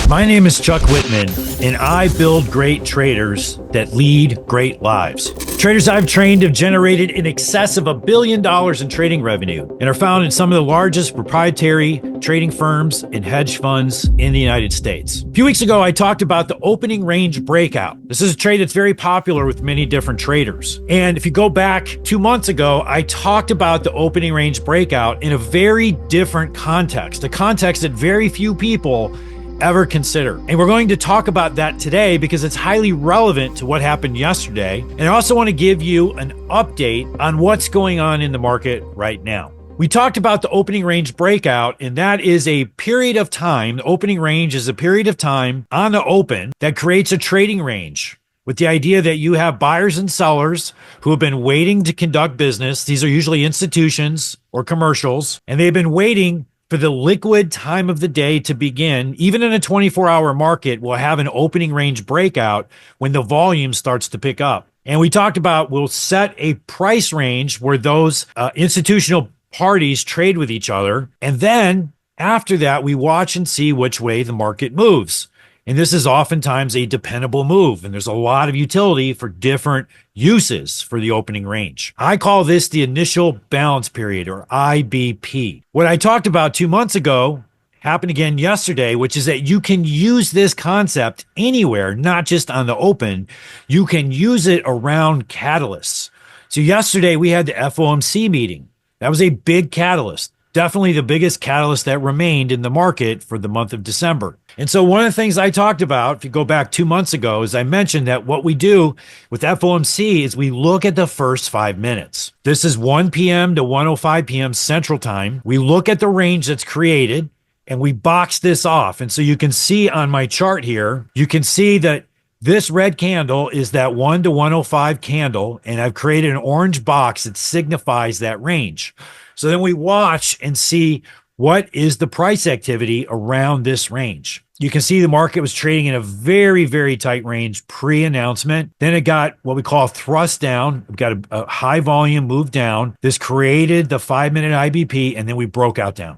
My name is Chuck Whitman, and I build great traders that lead great lives. Traders I've trained have generated in excess of $1 billion in trading revenue and are found in some of the largest proprietary trading firms and hedge funds in the United States. A few weeks ago, I talked about the opening range breakout. This is a trade that's very popular with many different traders. And if you go back 2 months ago, I talked about the opening range breakout in a very different context, a context that very few people ever consider. And we're going to talk about that today because it's highly relevant to what happened yesterday. And I also want to give you an update on what's going on in the market right now. We talked about the opening range breakout, and that is a period of time. The opening range is a period of time on the open that creates a trading range with the idea that you have buyers and sellers who have been waiting to conduct business. These are usually institutions or commercials, and they've been waiting for the liquid time of the day to begin. Even in a 24-hour market, we'll have an opening range breakout when the volume starts to pick up. And we talked about we'll set a price range where those institutional parties trade with each other. And then after that, we watch and see which way the market moves. And this is oftentimes a dependable move. And there's a lot of utility for different uses for the opening range. I call this the initial balance period, or IBP. What I talked about 2 months ago happened again yesterday, which is that you can use this concept anywhere, not just on the open. You can use it around catalysts. So yesterday we had the FOMC meeting. That was a big catalyst. Definitely the biggest catalyst that remained in the market for the month of December. And so one of the things I talked about, if you go back 2 months ago, is I mentioned that what we do with FOMC is we look at the first 5 minutes. This is 1 p.m. to 1:05 p.m. Central Time. We look at the range that's created and we box this off. And so you can see on my chart here, you can see that this red candle is that 1 to 1:05 candle, and I've created an orange box that signifies that range. So then we watch and see what is the price activity around this range. You can see the market was trading in a very, very tight range pre-announcement. Then it got what we call thrust down. We've got a high volume move down. This created the 5-minute IBP, and then we broke out down.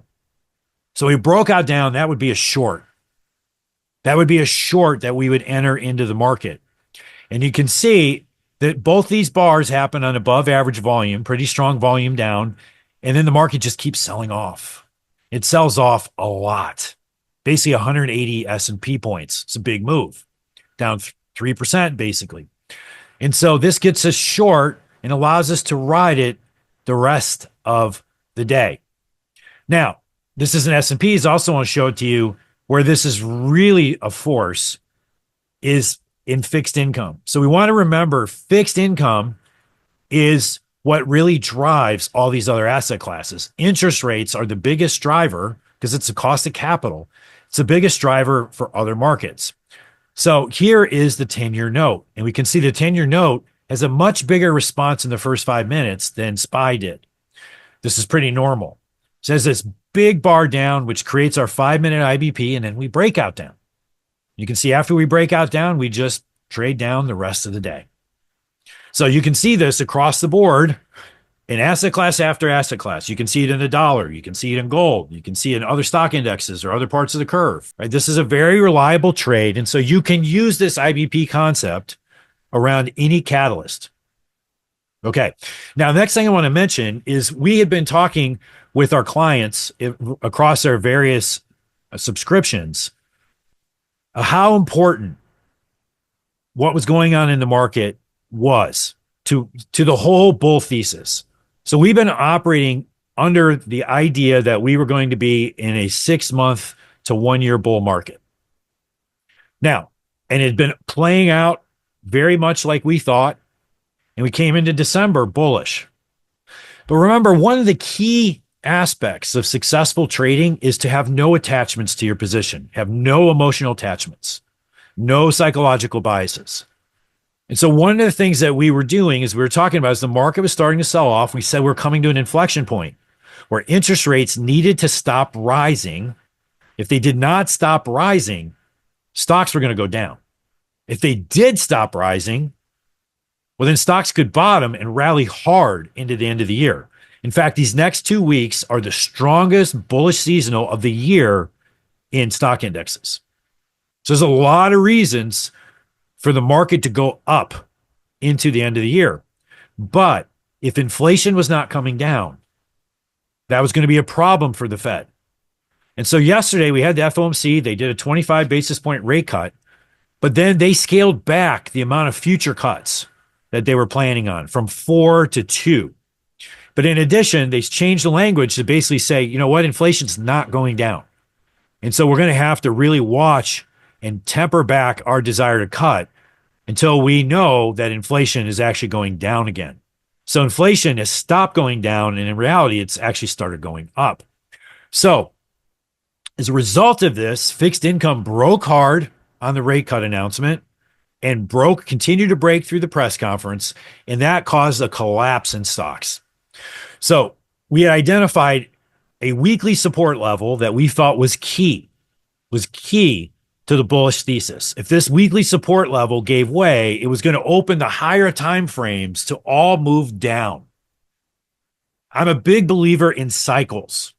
So we broke out down. That would be a short. That would be a short that we would enter into the market. And you can see that both these bars happen on above average volume, pretty strong volume down. And then the market just keeps selling off. It sells off a lot, basically 180 S&P points. It's a big move, down 3% basically. And so this gets us short and allows us to ride it the rest of the day. Now, this is an S&Ps. I also want to show it to you where this is really a force is in fixed income. So we want to remember fixed income is what really drives all these other asset classes. Interest rates are the biggest driver because it's the cost of capital. It's the biggest driver for other markets. So here is the 10-year note. And we can see the 10-year note has a much bigger response in the first 5 minutes than SPY did. This is pretty normal. It says this big bar down, which creates our 5-minute IBP, and then we break out down. You can see after we break out down, we just trade down the rest of the day. So you can see this across the board in asset class after asset class. You can see it in the dollar. You can see it in gold. You can see it in other stock indexes or other parts of the curve. Right? This is a very reliable trade. And so you can use this IBP concept around any catalyst. Okay. Now, the next thing I want to mention is we have been talking with our clients across our various subscriptions how important what was going on in the market was to the whole bull thesis. So we've been operating under the idea that we were going to be in a 6-month to 1-year bull market. Now, and it had been playing out very much like we thought, and we came into December bullish. But remember, one of the key aspects of successful trading is to have no attachments to your position, have no emotional attachments, no psychological biases. And so one of the things that we were doing is we were talking about as the market was starting to sell off, we said we're coming to an inflection point where interest rates needed to stop rising. If they did not stop rising, stocks were going to go down. If they did stop rising, well, then stocks could bottom and rally hard into the end of the year. In fact, these next 2 weeks are the strongest bullish seasonal of the year in stock indexes. So there's a lot of reasons for the market to go up into the end of the year. But if inflation was not coming down, that was going to be a problem for the Fed. And so yesterday we had the FOMC. They did a 25 basis point rate cut, but then they scaled back the amount of future cuts that they were planning on from 4 to 2. But in addition, they changed the language to basically say, you know what, inflation's not going down. And so we're going to have to really watch and temper back our desire to cut until we know that inflation is actually going down again. So inflation has stopped going down, and in reality, it's actually started going up. So as a result of this, fixed income broke hard on the rate cut announcement and continued to break through the press conference, and that caused a collapse in stocks. So we had identified a weekly support level that we thought was key to the bullish thesis. If this weekly support level gave way, it was going to open the higher time frames to all move down. I'm a big believer in cycles,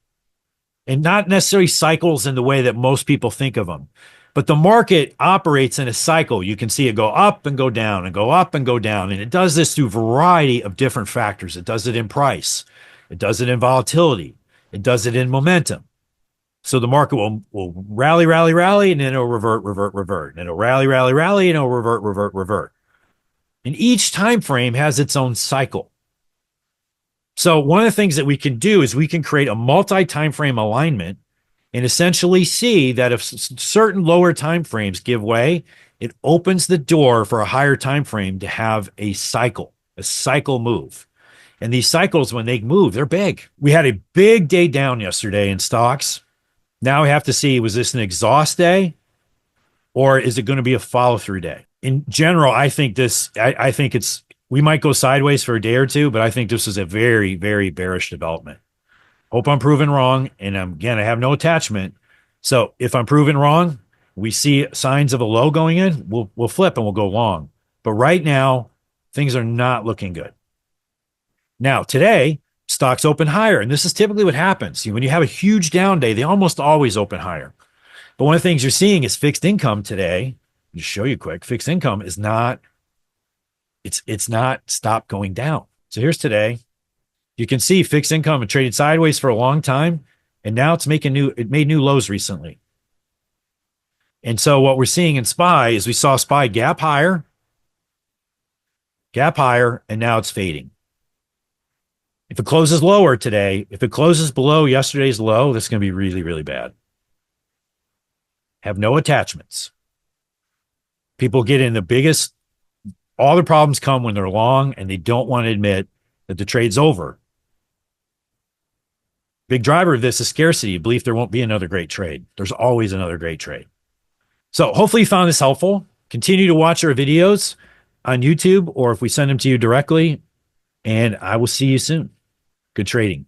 and not necessarily cycles in the way that most people think of them. But the market operates in a cycle. You can see it go up and go down and go up and go down. And it does this through a variety of different factors. It does it in price. It does it in volatility. It does it in momentum. So the market will rally, and then it'll revert. And it'll rally, and it'll revert. And each time frame has its own cycle. So one of the things that we can do is we can create a multi-time frame alignment and essentially see that if certain lower time frames give way, it opens the door for a higher time frame to have a cycle move. And these cycles, when they move, they're big. We had a big day down yesterday in stocks. Now we have to see, was this an exhaust day or is it going to be a follow-through day? In general, I think we might go sideways for a day or two, but I think this is a very, very bearish development. Hope I'm proven wrong. And again, I have no attachment. So if I'm proven wrong, we see signs of a low going in, we'll flip and we'll go long. But right now, things are not looking good. Now, today, stocks open higher. And this is typically what happens. When you have a huge down day, they almost always open higher. But one of the things you're seeing is fixed income today. I'll just show you quick. Fixed income is not, it's not stopped going down. So here's today. You can see fixed income had traded sideways for a long time, and now it made new lows recently. And so what we're seeing in SPY is we saw SPY gap higher, and now it's fading. If it closes lower today, if it closes below yesterday's low, that's going to be really, really bad. Have no attachments. People get in all the problems come when they're long and they don't want to admit that the trade's over. Big driver of this is scarcity, belief there won't be another great trade. There's always another great trade. So hopefully you found this helpful. Continue to watch our videos on YouTube, or if we send them to you directly, and I will see you soon. Good trading.